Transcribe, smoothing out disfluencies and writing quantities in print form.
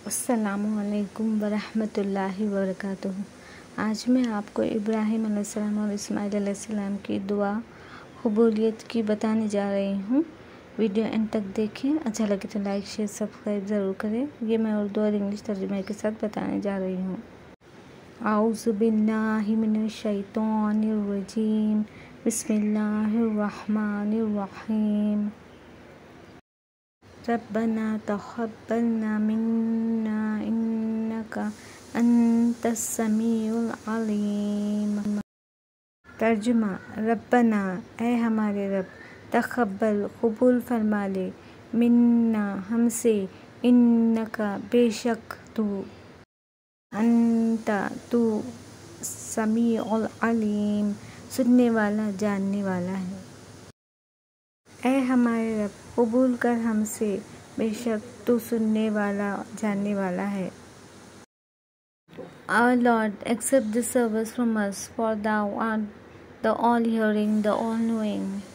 السلام علیکم ورحمۃ اللہ وبرکاتہ۔ آج میں آپ کو ابراہیم علیہ السلام اور اسماعیل علیہ السلام کی دعا قبولیت کی بتانے جا رہی ہوں۔ ویڈیو اینڈ تک دیکھیں، اچھا لگے تو لائک شیئر سبسکرائب ضرور کریں۔ یہ میں اردو اور انگلش ترجمے کے ساتھ بتانے جا رہی ہوں۔ اعوذ باللہ من الشیطان الرجیم، بسم اللہ الرحمن الرحیم۔ ربنا تقبل منا انک انت السمیع العلیم۔ ترجمہ: ربنا، اے ہمارے رب، تقبل، قبول فرما لے، منا، ہم سے، انک، بے شک تو، انت، تو، سمیع العلیم، سننے والا، جاننے والا ہے۔ اے ہمارے رب، قبول کر ہم سے، بے شک تو سننے والا، جاننے والا ہے۔ Our Lord, accept this service from us, for Thou art the all-hearing, the all-knowing.